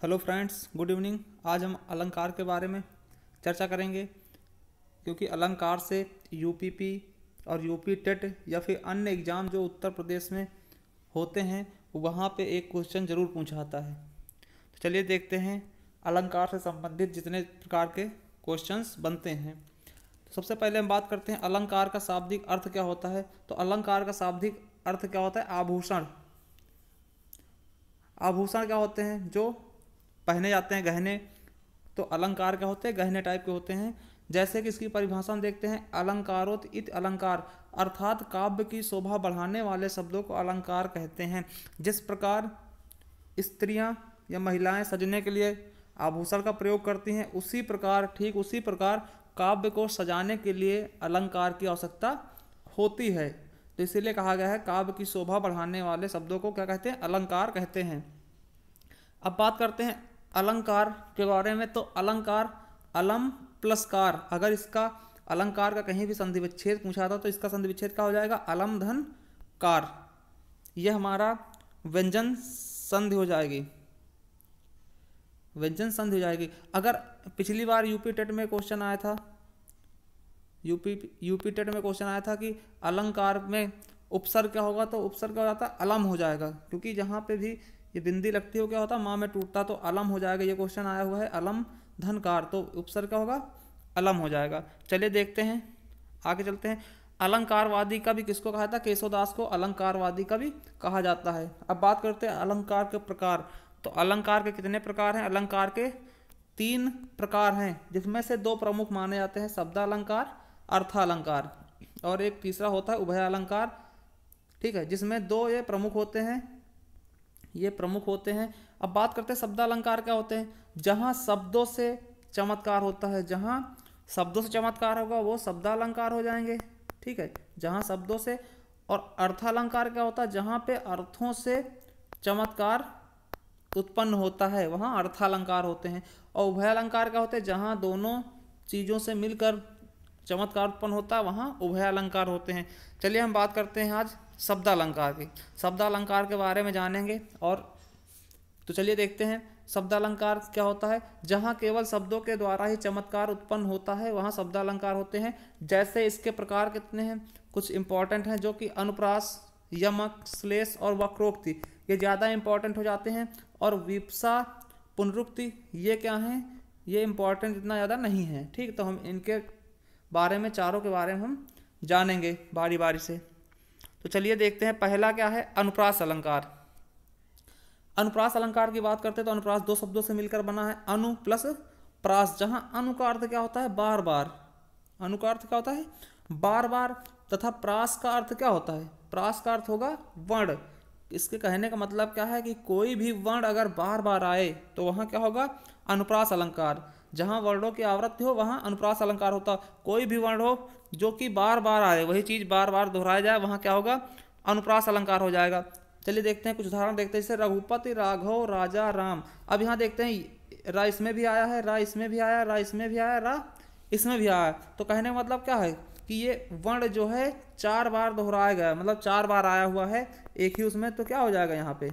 Hello friends, good evening. आज हम अलंकार के बारे में चर्चा करेंगे, क्योंकि अलंकार से यूपीपी और यूपी टेट या फिर अन्य एग्ज़ाम जो उत्तर प्रदेश में होते हैं वहाँ पे एक क्वेश्चन ज़रूर पूछा आता है। तो चलिए देखते हैं अलंकार से संबंधित जितने प्रकार के क्वेश्चंस बनते हैं। तो सबसे पहले हम बात करते हैं अलंकार का शाब्दिक अर्थ क्या होता है। तो अलंकार का शाब्दिक अर्थ क्या होता है? आभूषण। आभूषण क्या होते हैं? जो पहने जाते हैं, गहने। तो अलंकार क्या होते हैं? गहने टाइप के होते हैं। जैसे कि इसकी परिभाषा हम देखते हैं, अलंकारोत इत अलंकार, अर्थात काव्य की शोभा बढ़ाने वाले शब्दों को अलंकार कहते हैं। जिस प्रकार स्त्रियां या महिलाएं सजने के लिए आभूषण का प्रयोग करती हैं, ठीक उसी प्रकार काव्य को सजाने के लिए अलंकार की आवश्यकता होती है। तो इसीलिए कहा गया है काव्य की शोभा बढ़ाने वाले शब्दों को क्या कहते हैं? अलंकार कहते हैं। अब बात करते हैं अलंकार के बारे में। तो अलंकार अलम प्लस कार, अगर इसका अलंकार का कहीं भी संधि विच्छेद पूछा था तो इसका संधि विच्छेद क्या हो जाएगा? अलम धन कार। यह हमारा व्यंजन संधि हो जाएगी, व्यंजन संधि हो जाएगी। अगर पिछली बार यूपी टेट में क्वेश्चन आया था, यूपी टेट में क्वेश्चन आया था कि अलंकार में उपसर्ग क्या होगा, तो उपसर्ग क्या हो जाता है? अलम हो जाएगा, क्योंकि जहाँ पे भी ये बिंदी लगती हो क्या होता? माँ में टूटता, तो अलम हो जाएगा। ये क्वेश्चन आया हुआ है अलम धनकार, तो उपसर्ग क्या होगा? अलम हो जाएगा। चलिए देखते हैं, आगे चलते हैं। अलंकारवादी का भी किसको कहा था? केशवदास को अलंकारवादी का भी कहा जाता है। अब बात करते हैं अलंकार के प्रकार। तो अलंकार के कितने प्रकार हैं? अलंकार के 3 प्रकार हैं, जिसमें से 2 प्रमुख माने जाते हैं, शब्दालंकार, अर्थालंकार, और एक तीसरा होता है उभय अलंकार। ठीक है, जिसमें 2 ये प्रमुख होते हैं, ये प्रमुख होते हैं। अब बात करते हैं शब्दालंकार क्या होते हैं? जहाँ शब्दों से चमत्कार होता है, जहाँ शब्दों से चमत्कार होगा वो शब्दालंकार हो जाएंगे। ठीक है, जहाँ शब्दों से। और अर्थालंकार क्या होता है? जहाँ पे अर्थों से चमत्कार उत्पन्न होता है वहाँ अर्थालंकार होते हैं। और उभय अलंकार क्या होते हैं? जहाँ दोनों चीज़ों से मिलकर चमत्कार उत्पन्न होता है वहाँ उभय अलंकार होते हैं। चलिए हम बात करते हैं आज शब्दालंकार की। शब्दालंकार के बारे में जानेंगे। और तो चलिए देखते हैं शब्दालंकार क्या होता है। जहाँ केवल शब्दों के द्वारा ही चमत्कार उत्पन्न होता है वहाँ शब्दालंकार होते हैं। जैसे इसके प्रकार कितने हैं, कुछ इंपॉर्टेंट हैं, जो कि अनुप्रास, यमक, श्लेष और वक्रोक्ति, ये ज़्यादा इंपॉर्टेंट हो जाते हैं। और विप्सा, पुनरुक्ति, ये क्या हैं? ये इंपॉर्टेंट इतना ज़्यादा नहीं है। ठीक, तो हम इनके बारे में, चारों के बारे में हम जानेंगे बारी बारी से। तो चलिए देखते हैं, पहला क्या है? अनुप्रास अलंकार। अनुप्रास अलंकार की बात करते हैं तो अनुप्रास 2 शब्दों से मिलकर बना है, अनु प्लस प्रास। जहाँ अनु का अर्थ क्या होता है? बार बार। अनु का अर्थ क्या होता है? बार बार। तथा प्रास का अर्थ क्या होता है? प्रास का अर्थ होगा वर्ण। इसके कहने का मतलब क्या है कि कोई भी वर्ण अगर बार बार आए तो वहाँ क्या होगा? अनुप्रास अलंकार। जहाँ वर्णों की आवृत्ति हो वहाँ अनुप्रास अलंकार होता। कोई भी वर्ण हो जो कि बार बार आए, वही चीज़ बार बार दोहराया जाए, वहाँ क्या होगा? अनुप्रास अलंकार हो जाएगा। चलिए देखते हैं, कुछ उदाहरण देखते हैं। जैसे रघुपति, राघव, राजा, राम। अब यहाँ देखते हैं रा इसमें भी आया है, रा इसमें भी आया, रा इसमें भी आया, रा इसमें भी आया। तो कहने का मतलब क्या है कि ये वर्ण जो है 4 बार दोहराया गया, मतलब 4 बार आया हुआ है एक ही उसमें, तो क्या हो जाएगा यहाँ पे?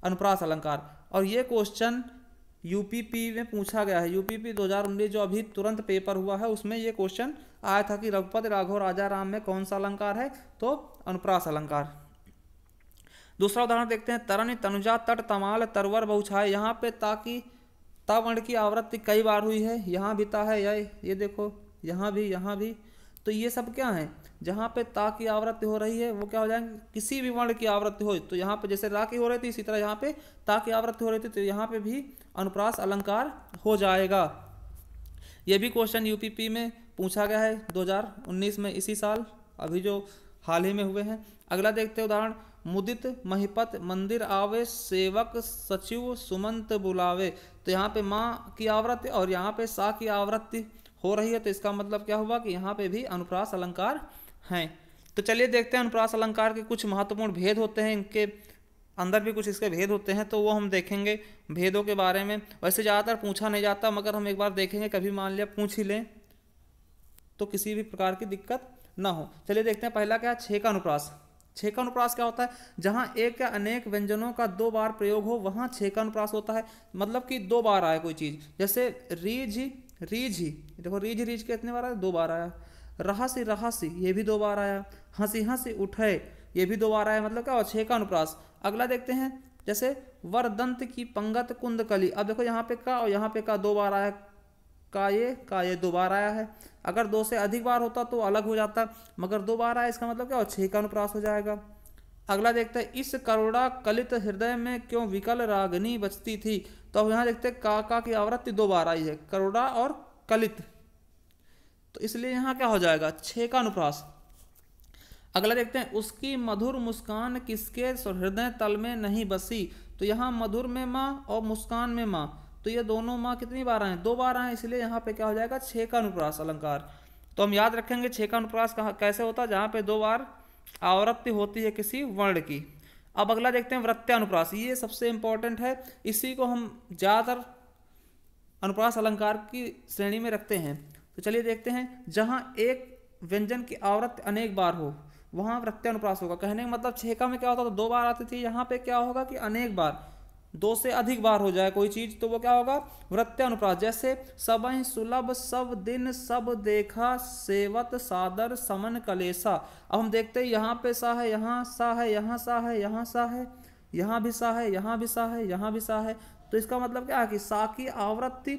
अनुप्रास अलंकार। और ये क्वेश्चन यूपीपी में पूछा गया है। यूपीपी 2019 जो अभी तुरंत पेपर हुआ है उसमें ये क्वेश्चन आया था कि रघुपति, राघव, राजा, राम में कौन सा अलंकार है? तो अनुप्रास अलंकार। दूसरा उदाहरण देखते हैं, तरन, तनुजा, तट, तमाल, तरवर, बहुछाय। यहाँ पे ताकि ता वर्ण की आवृत्ति कई बार हुई है, यहाँ भी ता है, ये देखो, यहाँ भी। तो ये सब क्या है? जहाँ पे ता की आवृत्ति हो रही है वो क्या हो जाएंगे? किसी भी वर्ण की आवृत्ति हो, तो यहाँ पे जैसे रा की हो रही थी इसी तरह यहाँ पे ता की आवृत्ति हो रही थी, तो यहाँ पे भी अनुप्रास अलंकार हो जाएगा। ये भी क्वेश्चन यूपीपी में पूछा गया है 2019 में, इसी साल, अभी जो हाल ही में हुए हैं। अगला देखते हैं उदाहरण, मुदित, महिपत, मंदिर आवे, सेवक, सचिव, सुमंत बुलावे। तो यहाँ पे माँ की आवृत्ति और यहाँ पे सा की आवृत्ति हो रही है, तो इसका मतलब क्या हुआ कि यहाँ पे भी अनुप्रास अलंकार हैं। तो चलिए देखते हैं अनुप्रास अलंकार के कुछ महत्वपूर्ण भेद होते हैं, इनके अंदर भी कुछ इसके भेद होते हैं, तो वो हम देखेंगे भेदों के बारे में। वैसे ज़्यादातर पूछा नहीं जाता, मगर हम एक बार देखेंगे, कभी मान लिया पूछ ही लें तो किसी भी प्रकार की दिक्कत ना हो। चलिए देखते हैं, पहला क्या है? छेका अनुप्रास। छेकानुप्रास क्या होता है? जहां एक या अनेक व्यंजनों का 2 बार प्रयोग हो वहां छेकानुप्रास होता है। मतलब कि 2 बार आया कोई चीज, जैसे रीझ ही देखो, रीझ कितने बार आया? 2 बार आया। रहासी ये भी 2 बार आया। हंसी हंसी उठे ये भी 2 बार आया। मतलब क्या हुआ? छेकानुप्रास। अगला देखते हैं, जैसे वरदंत की पंगत कुंदकली। अब देखो यहाँ पे का और यहाँ पे का 2 बार आया। का ये 2 बार आया है। अगर 2 से अधिक बार होता तो अलग हो जाता, मगर 2 बार आया, इसका मतलब क्या हो? छेकानुप्रास हो जाएगा। अगला देखते हैं, इस करुणा कलित हृदय में क्यों विकल रागनी बजती थी। तो अब यहाँ देखते हैं का की आवृत्ति 2 बार आई है, करुणा और कलित, तो इसलिए यहाँ क्या हो जाएगा? छेकानुप्रास। अगला देखते हैं, उसकी मधुर मुस्कान किसके हृदय तल में नहीं बसी। तो यहाँ मधुर में माँ और मुस्कान में माँ, तो ये दोनों माँ कितनी बार आए? 2 बार आए, इसलिए यहाँ पे क्या हो जाएगा? छेकानुप्रास अलंकार। तो हम याद रखेंगे छेकानुप्रास कैसे होता है? जहाँ पे 2 बार आवृत्ति होती है किसी वर्ण की। अब अगला देखते हैं वृत्त्यानुप्रास। ये सबसे इंपॉर्टेंट है, इसी को हम ज़्यादातर अनुप्रास अलंकार की श्रेणी में रखते हैं। तो चलिए देखते हैं, जहाँ एक व्यंजन की आवृत्ति अनेक बार हो वहाँ वृत्त्यानुप्रास होगा। कहने का मतलब छेका में क्या होता था? 2 बार आती थी, यहाँ पे क्या होगा कि अनेक बार, 2 से अधिक बार हो जाए कोई चीज तो वो क्या होगा? वृत्त्यानुप्रास। जैसे सबहि सुलभ सब दिन सब देखा सेवत सादर समन कलेसा। अब हम देखते हैं यहाँ पे सा है, यहाँ सा है, यहाँ सा है, यहाँ सा है, यहाँ भी सा है, यहाँ भी सा है, यहाँ भी सा है। तो इसका मतलब क्या है कि सा की आवृत्ति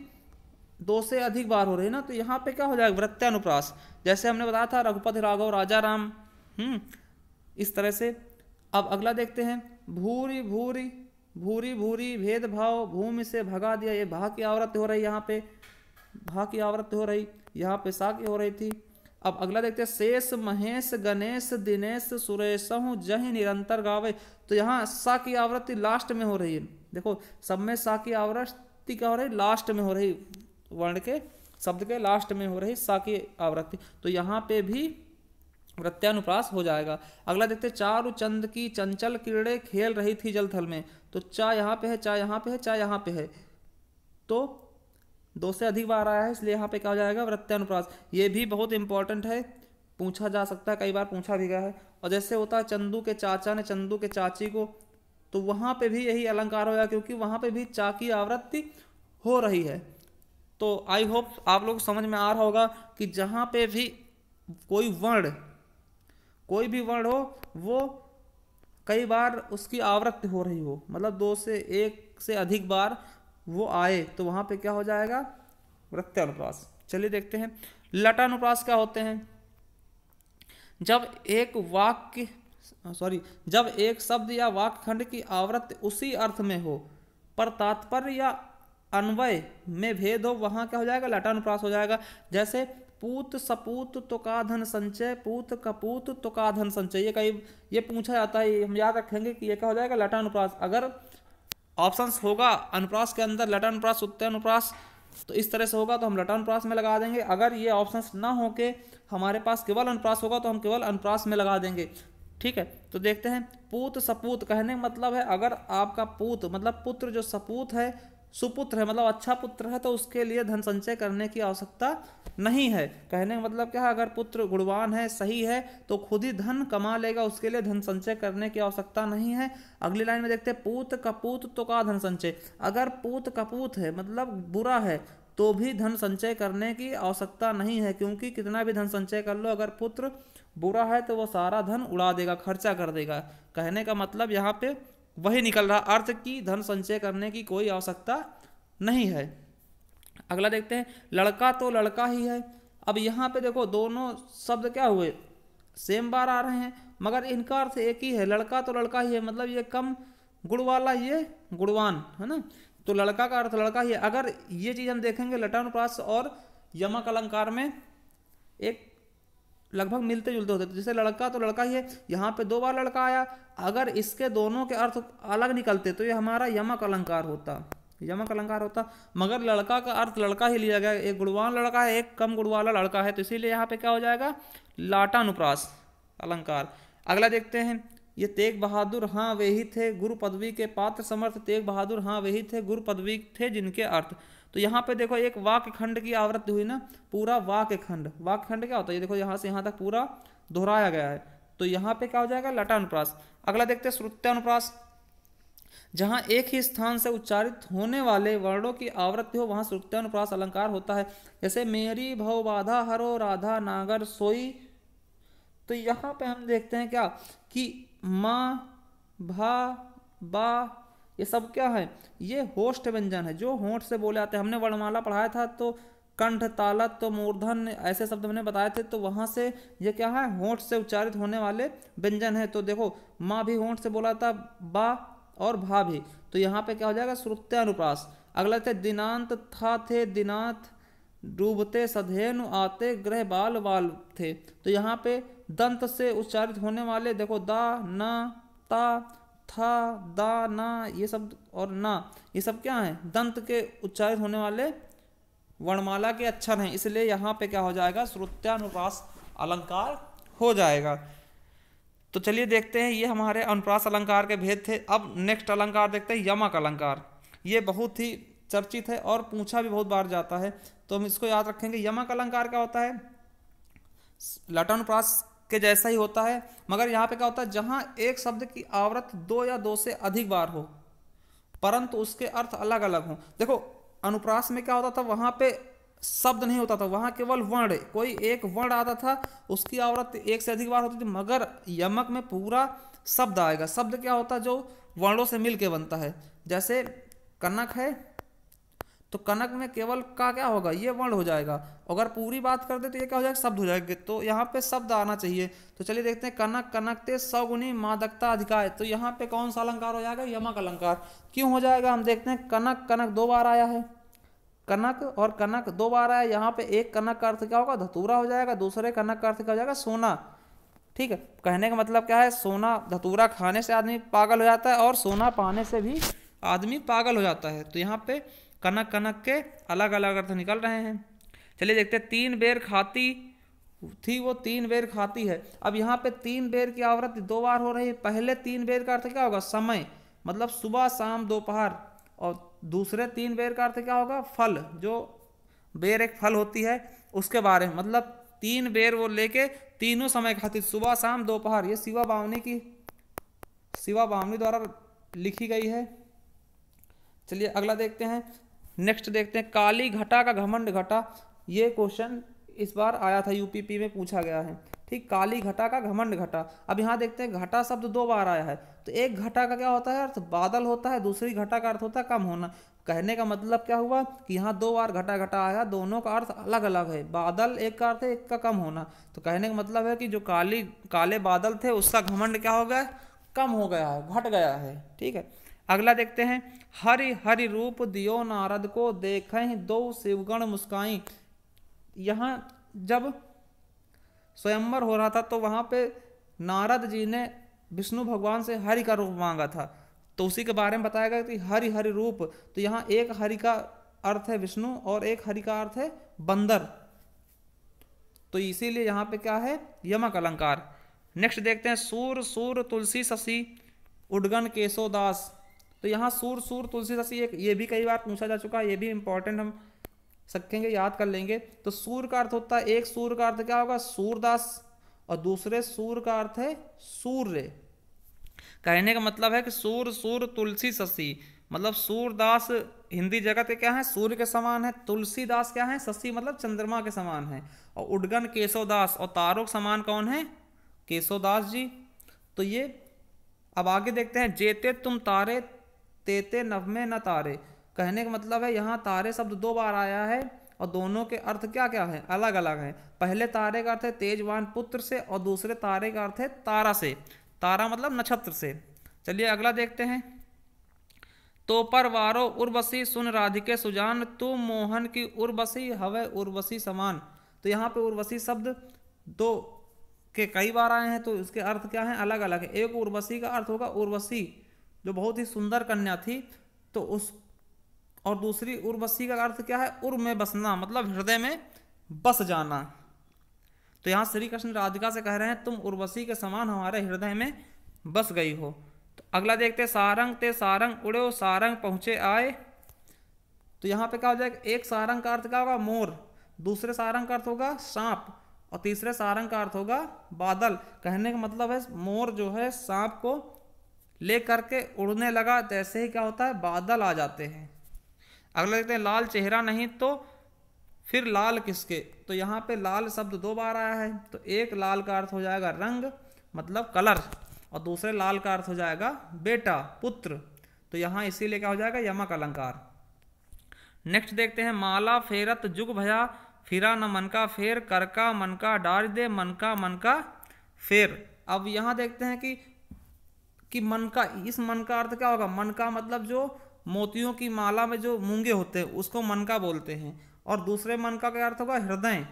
2 से अधिक बार हो रही है ना, तो यहाँ पे क्या हो जाएगा? वृत्त्यानुप्रास। जैसे हमने बताया था रघुपति राघव राजा राम, इस तरह से। अब अगला देखते हैं, भूरी भूरी भूरी भूरी भेदभाव भूमि से भगा दिया। ये भा की आवृत्ति हो रही, यहाँ पे भा की आवृत्ति हो रही, यहाँ पे सा की हो रही थी। अब अगला देखते हैं, शेष महेश गणेश दिनेश सुरेशहु जहि निरंतर गावे। तो यहाँ सा की आवृत्ति लास्ट में हो रही है। देखो सब में सा की आवृत्ति क्या हो रही? लास्ट में हो रही, वर्ण के शब्द के लास्ट में हो रही सा की आवृत्ति। तो यहाँ पे भी वृत्त्यानुप्रास हो जाएगा। अगला देखते, चारु चंद की चंचल किरणें खेल रही थी जल थल में। तो चा यहाँ पे है, चा यहाँ पे है, चा यहाँ पे है, तो 2 से अधिक बार आया है, इसलिए यहाँ पे क्या हो जाएगा? वृत्त्यानुप्रास। ये भी बहुत इंपॉर्टेंट है, पूछा जा सकता है, कई बार पूछा भी गया है। और जैसे होता है चंदू के चाचा ने चंदू के चाची को, तो वहाँ पे भी यही अलंकार होगा, क्योंकि वहाँ पे भी चा की आवृत्ति हो रही है। तो आई होप आप लोग समझ में आ रहा होगा कि जहाँ पे भी कोई भी वर्ण हो वो कई बार उसकी आवृत्ति हो रही हो, मतलब 2 से 1 से अधिक बार वो आए, तो वहाँ पे क्या हो जाएगा? वृत्त्यानुप्रास। चलिए देखते हैं लटानुप्रास क्या होते हैं। जब एक शब्द या वाक्य खंड की आवृत्ति उसी अर्थ में हो पर तात्पर्य या अन्वय में भेद हो, वहाँ क्या हो जाएगा? लटानुप्रास हो जाएगा। जैसे पूत सपूत तो का धन संचय, पूत कपूत तो का धन संचय, ये पूछा जाता है, हम याद रखेंगे कि ये क्या हो जाएगा? लटानुप्रास। अगर ऑप्शंस होगा अनुप्रास के अंदर लटानुप्रास वृत्त्यानुप्रास, तो इस तरह से होगा तो हम लटानुप्रास में लगा देंगे। अगर ये ऑप्शंस ना हो के हमारे पास केवल अनुप्रास होगा तो हम केवल अनुप्रास में लगा देंगे। ठीक है, तो देखते हैं, पूत सपूत कहने का मतलब है अगर आपका पूत मतलब पुत्र जो सपूत है, सुपुत्र है, मतलब अच्छा पुत्र है, तो उसके लिए धन संचय करने की आवश्यकता नहीं है। कहने का मतलब क्या है? अगर पुत्र गुणवान है, सही है, तो खुद ही धन कमा लेगा, उसके लिए धन संचय करने की आवश्यकता नहीं है। अगली लाइन में देखते हैं, पूत कपूत तो का धन संचय। अगर पूत कपूत है मतलब बुरा है, तो भी धन संचय करने की आवश्यकता नहीं है, क्योंकि कितना भी धन संचय कर लो, अगर पुत्र बुरा है तो वो सारा धन उड़ा देगा, खर्चा कर देगा। कहने का मतलब यहाँ पे वही निकल रहा अर्थ की धन संचय करने की कोई आवश्यकता नहीं है। अगला देखते हैं, लड़का तो लड़का ही है। अब यहाँ पे देखो दोनों शब्द क्या हुए? सेम बार आ रहे हैं, मगर इनका अर्थ एक ही है। लड़का तो लड़का ही है, मतलब ये कम गुण वाला, ये गुणवान है ना, तो लड़का का अर्थ लड़का ही है। अगर ये चीज हम देखेंगे लटानुप्रास और यमक अलंकार में एक लगभग मिलते जुलते होते, जैसे लड़का तो लड़का ही है, यहाँ पे 2 बार लड़का आया, अगर इसके दोनों के अर्थ अलग निकलते तो ये हमारा यमक अलंकार होता, मगर लड़का का अर्थ लड़का ही लिया गया, एक गुणवान लड़का है, एक कम गुण वाला लड़का है, तो इसीलिए यहाँ पे क्या हो जाएगा? लाटानुप्रास अलंकार। अगला देखते हैं, ये तेग बहादुर हाँ वे ही थे गुरु पदवी के पात्र समर्थ। तेग बहादुर हाँ वे ही थे गुरु पदवी थे जिनके अर्थ। तो यहाँ पे देखो एक वाक्य खंड की आवृत्ति हुई ना, पूरा वाक्य खंड क्या होता है? ये देखो यहाँ से यहाँ तक पूरा दोहराया गया है, तो यहाँ पे क्या हो जाएगा, लटानुप्रास। अगला देखते हैं श्रुत्यानुप्रास। जहाँ एक ही स्थान से उच्चारित होने वाले वर्णों की आवृत्ति हो वहाँ श्रुत्यानुप्रास अलंकार होता है। जैसे मेरी भव बाधा हरो राधा नागर सोई। तो यहाँ पे हम देखते हैं क्या कि माँ, भा, बा, ये सब क्या है, ये होष्ठ व्यंजन है जो होंठ से बोले जाते हैं। हमने वर्णमाला पढ़ाया था तो कंठ, तालत, तो मूर्धन ऐसे शब्द हमने बताए थे, तो वहाँ से ये क्या है, होंठ से उच्चारित होने वाले व्यंजन है। तो देखो माँ भी होंठ से बोला था, बा और भा भी, तो यहाँ पे क्या हो जाएगा, श्रुत्यानुप्रास। अगला थे दिनांत था थे दिनाथ डूबते सधेनु आते ग्रह बाल बाल थे। तो यहाँ पे दंत से उच्चारित होने वाले देखो दा, ना, ता, था, दा, ना, ये सब और ना, ये सब क्या है, दंत के उच्चारित होने वाले वर्णमाला के अक्षर हैं, इसलिए यहाँ पे क्या हो जाएगा, श्रुत्यानुप्रास अलंकार हो जाएगा। तो चलिए देखते हैं, ये हमारे अनुप्रास अलंकार के भेद थे। अब नेक्स्ट अलंकार देखते हैं, यमक अलंकार। ये बहुत ही चर्चित है और पूछा भी बहुत बार जाता है, तो हम इसको याद रखेंगे। यमक अलंकार क्या होता है, लटानुप्रास के जैसा ही होता है, मगर यहाँ पे क्या होता है, जहाँ एक शब्द की आवृत्ति 2 या 2 से अधिक बार हो परंतु उसके अर्थ अलग अलग हो। देखो अनुप्रास में क्या होता था, वहाँ पे शब्द नहीं होता था, वहाँ केवल वर्ण, कोई एक वर्ण आता था, उसकी आवृत्ति 1 से अधिक बार होती थी। मगर यमक में पूरा शब्द आएगा। शब्द क्या होता है, जो वर्णों से मिल के बनता है। जैसे कनक है तो कनक में केवल का क्या होगा, ये वर्ण हो जाएगा। अगर पूरी बात कर दे तो ये क्या हो जाएगा, शब्द हो जाएगा। तो यहाँ पे शब्द आना चाहिए। तो चलिए देखते हैं, कनक कनकते सौगुनी मादकता अधिकाय। तो यहाँ पे कौन सा अलंकार हो जाएगा, यमक अलंकार। क्यों हो जाएगा, हम देखते हैं। कनक कनक 2 बार आया है, कनक और कनक 2 बार आया। यहाँ पे एक कनक का अर्थ क्या होगा, धतूरा हो जाएगा, दूसरे कनक का अर्थ क्या हो जाएगा, सोना। ठीक है, कहने का मतलब क्या है, सोना धतूरा खाने से आदमी पागल हो जाता है और सोना पाने से भी आदमी पागल हो जाता है। तो यहाँ पे कनक कनक के अलग अलग अर्थ निकल रहे हैं। चलिए देखते हैं, 3 बेर खाती थी वो 3 बेर खाती है। अब यहाँ पे 3 बेर की आवृत्ति 2 बार हो रही है। पहले 3 बेर का अर्थ क्या होगा, समय, मतलब सुबह शाम दोपहर। और दूसरे 3 बेर का अर्थ क्या होगा, फल, जो बेर एक फल होती है उसके बारे में, मतलब 3 बेर वो लेके तीनों समय खाती, सुबह शाम दोपहर। ये शिवा बामनी द्वारा लिखी गई है। चलिए अगला देखते हैं, नेक्स्ट देखते हैं, काली घटा का घमंड घटा। ये क्वेश्चन इस बार आया था, यूपीपी में पूछा गया है। ठीक, काली घटा का घमंड घटा। अब यहाँ देखते हैं, घटा शब्द 2 बार आया है। तो एक घटा का क्या होता है अर्थ, बादल होता है, दूसरी घटा का अर्थ होता है कम होना। कहने का मतलब क्या हुआ कि यहाँ 2 बार घटा घटा आया, दोनों का अर्थ अलग अलग है। बादल एक का अर्थ है, एक का कम होना। तो कहने का मतलब है कि जो काले बादल थे उसका घमंड क्या हो गया, कम हो गया है, घट गया है। ठीक है, अगला देखते हैं, हरि हरि रूप दियो नारद को देखें 2 शिवगण मुस्काई। यहाँ जब स्वयंवर हो रहा था तो वहाँ पे नारद जी ने विष्णु भगवान से हरि का रूप मांगा था, तो उसी के बारे में बताया गया कि हरि हरि रूप। तो यहाँ एक हरि का अर्थ है विष्णु और एक हरि का अर्थ है बंदर, तो इसीलिए यहाँ पे क्या है, यमक अलंकार। नेक्स्ट देखते हैं, सूर सूर तुलसी शशि उडगन केशोदास। तो यहाँ सूर सूर तुलसी शशि, एक ये भी कई बार पूछा जा चुका है, ये भी इंपॉर्टेंट हम सकेंगे, याद कर लेंगे। तो सूर का अर्थ होता है, एक सूर का अर्थ क्या होगा, सूरदास, और दूसरे सूर का अर्थ है सूर्य। कहने का मतलब है कि सूर सूर तुलसी शशि, मतलब सूरदास हिंदी जगत के क्या है, सूर्य के समान है। तुलसीदास क्या है, शशि मतलब चंद्रमा के समान है। और उडगन केशवदास, और तारों के समान कौन है, केशवदास जी। तो ये अब आगे देखते हैं, जेते तुम तारे तेते नभ में न तारे। कहने का मतलब है यहाँ तारे शब्द 2 बार आया है और दोनों के अर्थ क्या क्या है, अलग अलग है। पहले तारे का अर्थ है तेजवान पुत्र से और दूसरे तारे का अर्थ है तारा से, तारा मतलब नक्षत्र से। चलिए अगला देखते हैं, तो पर वारो उर्वशी सुन राधिके सुजान तू मोहन की उर्वशी हवे उर्वशी समान। तो यहाँ पे उर्वशी शब्द 2 के कई बार आए हैं, तो उसके अर्थ क्या है, अलग अलग है। एक उर्वशी का अर्थ होगा उर्वशी जो बहुत ही सुंदर कन्या थी, तो उस, और दूसरी उर्वशी का अर्थ क्या है, उर में बसना, मतलब हृदय में बस जाना। तो यहाँ श्री कृष्ण राधिका से कह रहे हैं, तुम उर्वशी के समान हमारे हृदय में बस गई हो। तो अगला देखते, सारंग ते सारंग उड़ो सारंग पहुंचे आए। तो यहाँ पे क्या हो जाएगा, एक सारंग का अर्थ क्या होगा, मोर, दूसरे सारंग का अर्थ होगा सांप, और तीसरे सारंग का अर्थ होगा बादल। कहने का मतलब है मोर जो है सांप को ले करके उड़ने लगा, तैसे ही क्या होता है, बादल आ जाते हैं। अगला देखते हैं, लाल चेहरा नहीं तो फिर लाल किसके। तो यहाँ पे लाल शब्द 2 बार आया है, तो एक लाल का अर्थ हो जाएगा रंग मतलब कलर, और दूसरे लाल का अर्थ हो जाएगा बेटा पुत्र। तो यहाँ इसीलिए क्या हो जाएगा, यमक अलंकार। नेक्स्ट देखते हैं, माला फेरत जुग भया फिरा न मन का फेर, कर का मन का डार दे मन का फेर। अब यहाँ देखते हैं कि मन का, इस मन का अर्थ क्या होगा, मन का मतलब जो मोतियों की माला में जो मूंगे होते हैं उसको मन का बोलते हैं, और दूसरे मन का क्या अर्थ होगा, हृदय।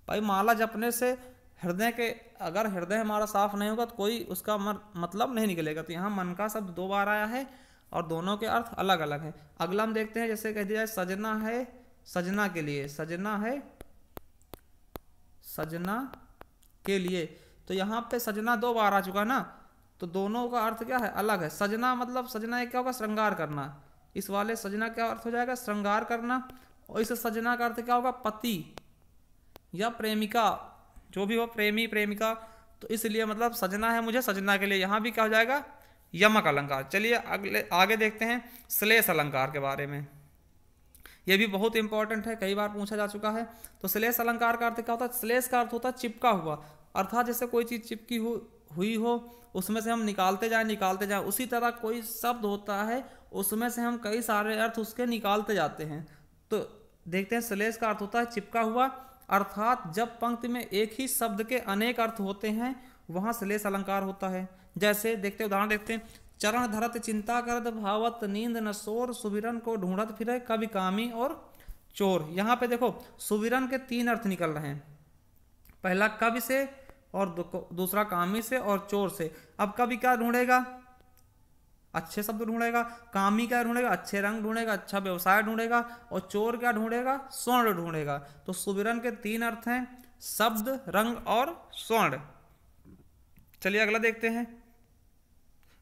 भाई माला जपने से हृदय के, अगर हृदय हमारा साफ नहीं होगा तो कोई उसका मतलब नहीं निकलेगा। तो यहाँ मन का शब्द 2 बार आया है और दोनों के अर्थ अलग अलग है। अगला हम देखते हैं, जैसे कह दिया है सजना है सजना के लिए, सजना है सजना के लिए। तो यहाँ पे सजना 2 बार आ चुका ना, तो दोनों का अर्थ क्या है, अलग है। सजना मतलब सजना एक क्या होगा, श्रृंगार करना। इस वाले सजना क्या अर्थ हो जाएगा, श्रृंगार करना। और इस सजना का अर्थ क्या होगा, पति या प्रेमिका, जो भी हो, प्रेमी प्रेमिका। तो इसलिए मतलब सजना है मुझे सजना के लिए, यहाँ भी क्या हो जाएगा, यमक अलंकार। चलिए अगले आगे देखते हैं श्लेष अलंकार के बारे में। यह भी बहुत इंपॉर्टेंट है, कई बार पूछा जा चुका है। तो श्लेष अलंकार का अर्थ क्या होता है, श्लेष का अर्थ होता है चिपका हुआ, अर्थात जैसे कोई चीज चिपकी हुई हो उसमें से हम निकालते जाएं, उसी तरह कोई शब्द होता है उसमें से हम कई सारे अर्थ उसके निकालते जाते हैं। तो देखते हैं, श्लेष का अर्थ होता है चिपका हुआ, अर्थात जब पंक्ति में एक ही शब्द के अनेक अर्थ होते हैं वहां श्लेष अलंकार होता है। जैसे देखते हैं, उदाहरण देखते हैं, चरण धरत चिंता करत भावत नींद न सोर, सुबिरन को ढूंढत फिरे कभी कामी और चोर। यहाँ पे देखो सुबिरन के 3 अर्थ निकल रहे हैं, पहला कवि से और दूसरा कामी से और चोर से। अब कवि क्या ढूंढेगा, अच्छे शब्द ढूंढेगा, कामी क्या ढूंढेगा, अच्छे रंग ढूंढेगा, अच्छा व्यवसाय ढूंढेगा, और चोर क्या ढूंढेगा, स्वर्ण ढूंढेगा। तो सुबिरन के 3 अर्थ हैं, शब्द, रंग और स्वर्ण। चलिए अगला देखते हैं,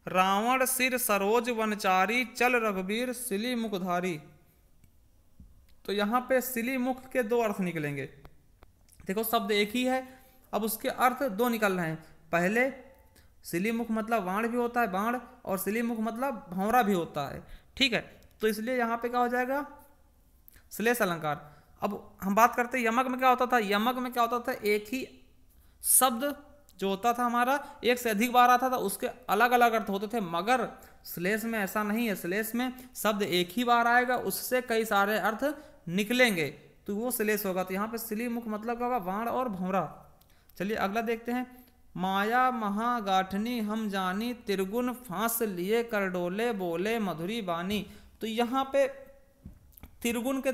रावण सिर सरोज वनचारी चल रघुबीर सिली मुखधारी। तो यहाँ पे सिली मुख के 2 अर्थ निकलेंगे। देखो शब्द एक ही है, अब उसके अर्थ 2 निकल रहे हैं। पहले सिली मुख मतलब बाण भी होता है, बाण, और सिली मुख मतलब भंवरा भी होता है, ठीक है। तो इसलिए यहाँ पे क्या हो जाएगा, श्लेष अलंकार। अब हम बात करते हैं यमक में क्या होता था। यमक में क्या होता था, एक ही शब्द जो होता था हमारा एक से अधिक बार आता था, उसके अलग अलग अर्थ होते थे। मगर श्लेष में ऐसा नहीं है, श्लेष में शब्द एक ही बार आएगा, उससे कई सारे अर्थ निकलेंगे, तो वो श्लेष होगा। तो यहाँ पे सिली मुख मतलब क्या होगा, बाण और भंवरा। चलिए अगला देखते हैं, माया महागाठनी हम जानी त्रिगुण फांस लिए कर डोले बोले मधुरी बानी। तो यहाँ पे त्रिगुण के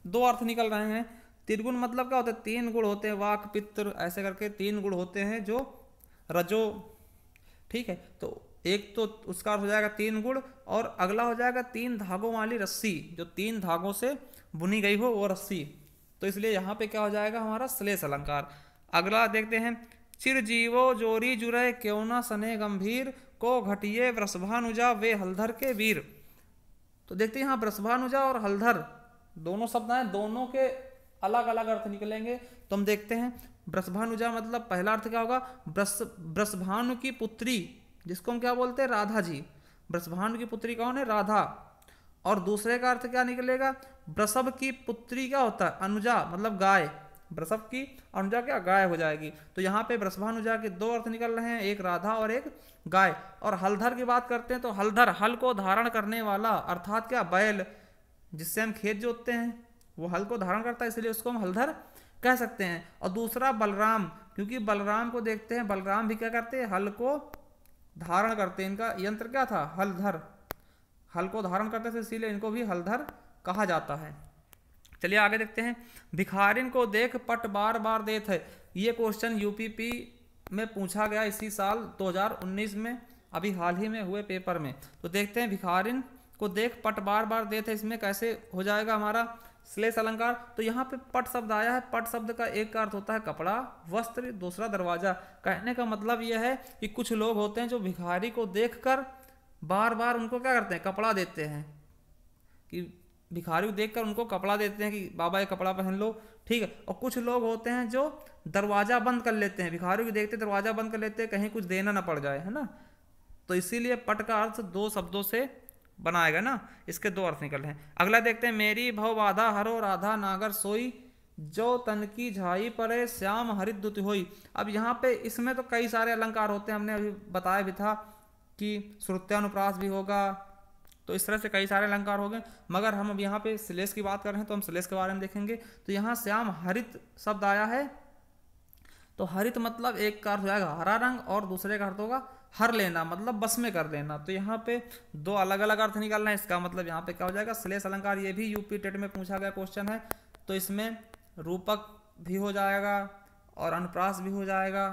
2 अर्थ निकल रहे हैं। त्रिगुण मतलब क्या होता है, 3 गुण होते हैं, वाक पित्र ऐसे करके 3 गुण होते हैं जो रजो, ठीक है। तो एक तो उसका अर्थ हो जाएगा 3 गुण, और अगला हो जाएगा 3 धागों वाली रस्सी, जो 3 धागों से बुनी गई हो वो रस्सी। तो इसलिए यहाँ पे क्या हो जाएगा हमारा श्लेष अलंकार। अगला देखते हैं, चिरजीवो जोरी जुरे क्यों न सने गंभीर को घटिए वृषभानुजा वे हलधर के वीर। तो देखते हैं यहाँ वृषभानुजा और हलधर दोनों शब्द हैं, दोनों के अलग अलग अर्थ निकलेंगे। तो हम देखते हैं, वृषभानुजा मतलब पहला अर्थ क्या होगा, वृषभानु की पुत्री, जिसको हम क्या बोलते हैं, राधा जी। वृषभानु की पुत्री कौन है, राधा। और दूसरे का अर्थ क्या निकलेगा, वृषभ की पुत्री क्या होता है, अनुजा मतलब गाय। वृषभ की अनुजा क्या, गाय हो जाएगी। तो यहाँ पे वृषभानुजा के 2 अर्थ निकल रहे हैं, एक राधा और एक गाय। और हलधर की बात करते हैं तो हलधर हल को धारण करने वाला, अर्थात क्या, बैल, जिससे हम खेत जोतते हैं वो हल को धारण करता है, इसलिए उसको हम हलधर कह सकते हैं। और दूसरा बलराम, क्योंकि बलराम को देखते हैं, बलराम भी क्या करते हैं, हल को धारण करते हैं। इनका यंत्र क्या था, हलधर, हल को धारण करते थे, इसीलिए इनको भी हलधर कहा जाता है। चलिए आगे देखते हैं, भिखारिन को देख पट बार बार देत है। ये क्वेश्चन यूपीपी में पूछा गया इसी साल 2019 में, अभी हाल ही में हुए पेपर में। तो देखते हैं, भिखारिन को देख पट बार बार देत है, इसमें कैसे हो जाएगा हमारा श्लेष अलंकार। तो यहाँ पे पट शब्द आया है, पट शब्द का एक का अर्थ होता है कपड़ा, वस्त्र, दूसरा दरवाजा। कहने का मतलब यह है कि कुछ लोग होते हैं जो भिखारी को देखकर बार बार उनको क्या करते हैं, कपड़ा देते हैं, कि भिखारी को देखकर उनको कपड़ा देते हैं कि बाबा ये कपड़ा पहन लो, ठीक है। और कुछ लोग होते हैं जो दरवाजा बंद कर लेते हैं, भिखारी को देखते दरवाजा बंद कर लेते हैं कहीं कुछ देना ना पड़ जाए, है ना। तो इसीलिए पट का अर्थ 2 शब्दों से बनाएगा ना, इसके 2 अर्थ निकल रहे हैं। अगला देखते हैं, मेरी भव बाधा हरो राधा नागर सोई, जो तन की झाई परे श्याम हरित दुत होई। अब यहाँ पे इसमें तो कई सारे अलंकार होते हैं, हमने अभी बताया भी था कि श्रुत्यानुप्रास भी होगा, तो इस तरह से कई सारे अलंकार हो गए। मगर हम अब यहाँ पे श्लेष की बात कर रहे हैं तो हम श्लेष के बारे में देखेंगे। तो यहाँ श्याम हरित शब्द आया है, तो हरित मतलब एक का अर्थ हो जाएगा हरा रंग और दूसरे का अर्थ होगा हर लेना, मतलब बस में कर लेना। तो यहाँ पे 2 अलग अलग अर्थ निकल रहे हैं। इसका मतलब यहाँ पे क्या हो जाएगा, श्लेष अलंकार। ये भी यूपी टेट में पूछा गया क्वेश्चन है, तो इसमें रूपक भी हो जाएगा और अनुप्रास भी हो जाएगा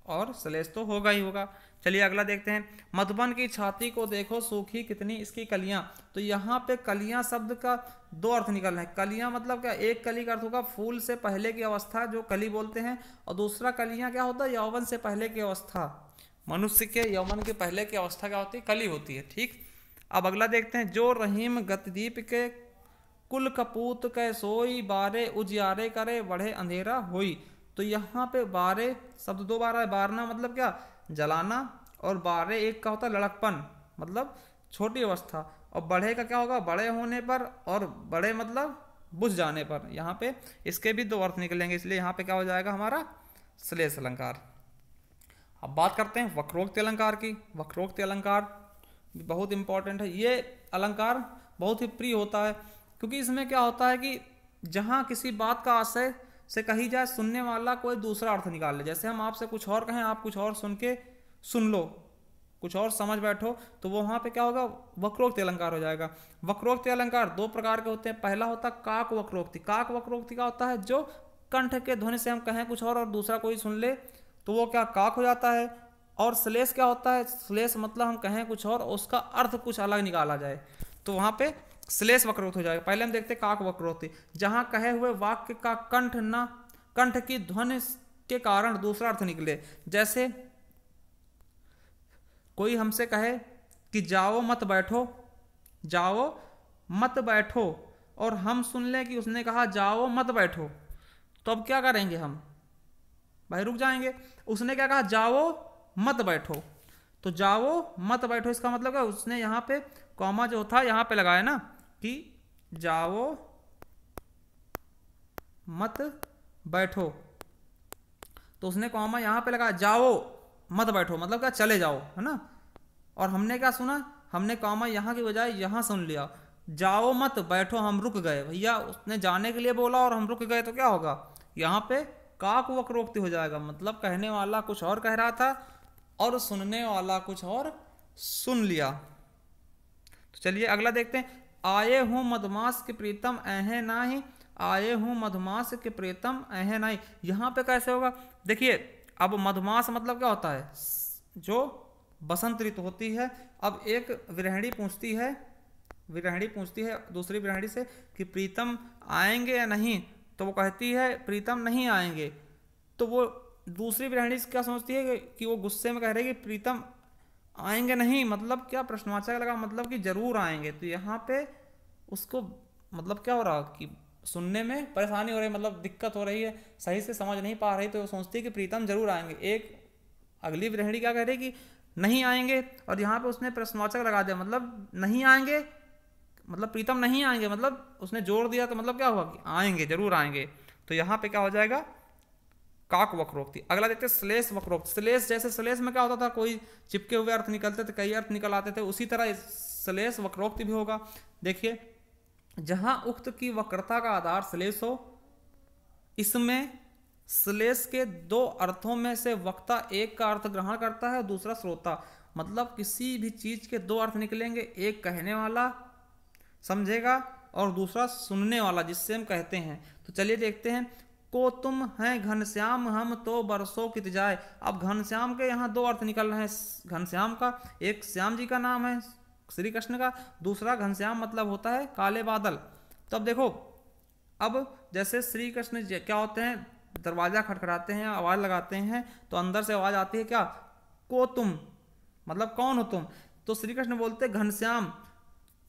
और श्लेष तो होगा ही होगा। चलिए अगला देखते हैं, मधुबन की छाती को देखो सूखी कितनी इसकी कलियां। तो यहाँ पे कलियां शब्द का 2 अर्थ निकल रहे हैं। कलियां मतलब क्या, एक कली का अर्थ होगा फूल से पहले की अवस्था जो कली बोलते हैं, और दूसरा कलियां क्या होता है, यौवन से पहले की अवस्था। मनुष्य के यौवन के पहले की अवस्था क्या होती है, कली होती है, ठीक। अब अगला देखते हैं, जो रहीम गतिदीप के कुल कपूत कै सोई, बारे उजियारे करे बढ़े अंधेरा होई। तो यहाँ पे बारे शब्द 2 बार है। बारना मतलब क्या, जलाना, और बारे एक का होता है लड़कपन, मतलब छोटी अवस्था, और बढ़े का क्या होगा, बड़े होने पर, और बड़े मतलब बुझ जाने पर। यहाँ पे इसके भी 2 अर्थ निकलेंगे, इसलिए यहाँ पे क्या हो जाएगा हमारा श्लेष अलंकार। अब बात करते हैं वक्रोक्ति अलंकार की। वक्रोक्ति अलंकार बहुत इंपॉर्टेंट है। ये अलंकार बहुत ही प्रिय होता है, क्योंकि इसमें क्या होता है कि जहाँ किसी बात का आशय से कही जाए, सुनने वाला कोई दूसरा अर्थ निकाल ले। जैसे हम आपसे कुछ और कहें, आप कुछ और सुन लो, कुछ और समझ बैठो, तो वो वहाँ पे क्या होगा, वक्रोक्ति अलंकार हो जाएगा। वक्रोक्ति अलंकार 2 प्रकार के होते हैं। पहला होता है काक वक्रोक्ति। काक वक्रोक्ति का होता है जो कंठ के ध्वनि से हम कहें कुछ और दूसरा कोई सुन ले, तो वो क्या काक हो जाता है। और श्लेष क्या होता है, श्लेष मतलब हम कहें कुछ और उसका अर्थ कुछ अलग निकाला जाए, तो वहाँ पे श्लेष वक्रोक्ति हो जाएगा। पहले हम देखते हैं काक वक्रोक्ति, जहां कहे हुए वाक्य का कंठ की ध्वनि के कारण दूसरा अर्थ निकले। जैसे कोई हमसे कहे कि जाओ मत बैठो, जाओ मत बैठो, और हम सुन लें कि उसने कहा जाओ मत बैठो, तो अब क्या करेंगे, हम भाई रुक जाएंगे। उसने क्या कहा, जाओ मत बैठो, तो जाओ मत बैठो इसका मतलब क्या, उसने यहाँ पे कॉमा जो था यहाँ पे लगाया ना कि जाओ मत बैठो, तो उसने कॉमा यहाँ पे लगाया, जाओ मत बैठो मतलब क्या, चले जाओ, है ना। और हमने क्या सुना, हमने कॉमा यहाँ की बजाय यहाँ सुन लिया, जाओ मत बैठो, हम रुक गए। भैया उसने जाने के लिए बोला और हम रुक गए, तो क्या होगा, यहाँ पे काक वक्रोक्ति हो जाएगा। मतलब कहने वाला कुछ और कह रहा था और सुनने वाला कुछ और सुन लिया। तो चलिए अगला देखते हैं, आए हूँ मधुमास के प्रीतम अहे नाही, आए हूँ मधुमास के प्रीतम अहे नाही। यहाँ पे कैसे होगा, देखिए अब मधुमास मतलब क्या होता है, जो बसंत ऋतु होती है। अब एक विरहणी पूछती है दूसरी विरहणी से कि प्रीतम आएंगे या नहीं, तो वो कहती है प्रीतम नहीं आएंगे। तो वो दूसरी विरहणी क्या सोचती है कि वो गुस्से में कह रही है कि प्रीतम आएंगे नहीं, मतलब क्या, प्रश्नवाचक लगा, मतलब कि जरूर आएंगे। तो यहाँ पे उसको मतलब क्या हो रहा कि सुनने में परेशानी हो रही है, मतलब दिक्कत हो रही है, सही से समझ नहीं पा रही, तो वो सोचती है कि प्रीतम जरूर आएंगे। एक अगली विरहणी क्या कह रही है कि नहीं आएंगे, और यहाँ पे उसने प्रश्नवाचक लगा दिया, मतलब नहीं आएंगे, मतलब प्रीतम नहीं आएंगे, मतलब उसने जोर दिया, तो मतलब क्या हुआ कि आएंगे, जरूर आएंगे। तो यहाँ पे क्या हो जाएगा, काक वक्रोक्ति। अगला देखते हैं श्लेष वक्रोक्ति। श्लेष, जैसे श्लेष में क्या होता था, कोई चिपके हुए अर्थ निकलते थे, कई अर्थ निकल आते थे, उसी तरह श्लेष वक्रोक्ति भी होगा। देखिए जहां उक्त की वक्रता का आधार श्लेष हो, इसमें श्लेष के 2 अर्थों में से वक्ता एक का अर्थ ग्रहण करता है और दूसरा श्रोता। मतलब किसी भी चीज के 2 अर्थ निकलेंगे, एक कहने वाला समझेगा और दूसरा सुनने वाला जिससे हम कहते हैं। तो चलिए देखते हैं, को तुम हैं घनश्याम हम तो बरसों कित जाए। अब घनश्याम के यहाँ 2 अर्थ निकल रहे हैं। घनश्याम का एक श्याम जी का नाम है श्री कृष्ण का, दूसरा घनश्याम मतलब होता है काले बादल। तो अब देखो, अब जैसे श्री कृष्ण क्या होते हैं, दरवाजा खटखटाते हैं, आवाज लगाते हैं, तो अंदर से आवाज आती है क्या, को तुम, मतलब कौन हो तुम। तो श्री कृष्ण बोलते घनश्याम,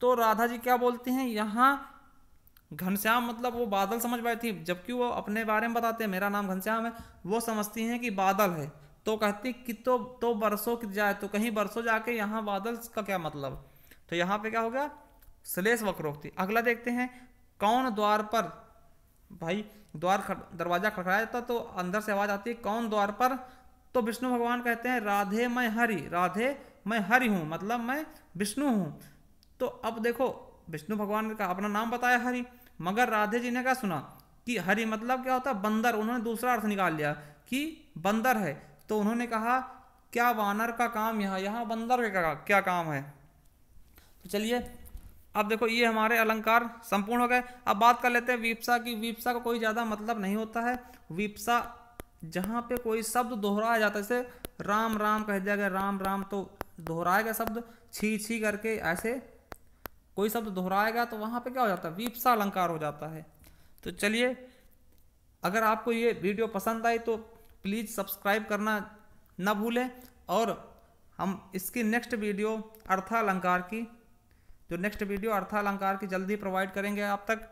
तो राधा जी क्या बोलती हैं यहाँ, घनश्याम मतलब वो बादल समझ पाई थी, जबकि वो अपने बारे में बताते हैं मेरा नाम घनश्याम है, वो समझती हैं कि बादल है। तो कहती कि तो बरसों की जाए, तो कहीं बरसों जाके यहाँ बादल का क्या मतलब। तो यहाँ पे क्या हो गया, श्लेष वक्रोक्ति। अगला देखते हैं, कौन द्वार पर, भाई दरवाजा खटखटाया जाता तो अंदर से आवाज आती है, कौन द्वार पर। तो विष्णु भगवान कहते हैं राधे मैं हरि, राधे मैं हरि हूं, मतलब मैं विष्णु हूं। तो अब देखो विष्णु भगवान का अपना नाम बताया हरि, मगर राधे जी ने क्या सुना कि हरि मतलब क्या होता है बंदर, उन्होंने दूसरा अर्थ निकाल लिया कि बंदर है। तो उन्होंने कहा क्या वानर का काम यहाँ, यहाँ बंदर का क्या काम है। तो चलिए अब देखो ये हमारे अलंकार संपूर्ण हो गए। अब बात कर लेते हैं वीप्सा की। वीप्सा का कोई ज़्यादा मतलब नहीं होता है। वीप्सा जहाँ पे कोई शब्द दोहराया जाता है, जैसे राम राम कह दिया गया, राम राम तो दोहराएगा शब्द, छी छी करके ऐसे कोई शब्द दोहराएगा तो वहाँ पे क्या हो जाता है, वीप्सा अलंकार हो जाता है। तो चलिए अगर आपको ये वीडियो पसंद आई तो प्लीज़ सब्सक्राइब करना न भूलें, और हम इसकी नेक्स्ट वीडियो अर्थालंकार की, जो नेक्स्ट वीडियो अर्थालंकार की जल्दी प्रोवाइड करेंगे आप तक।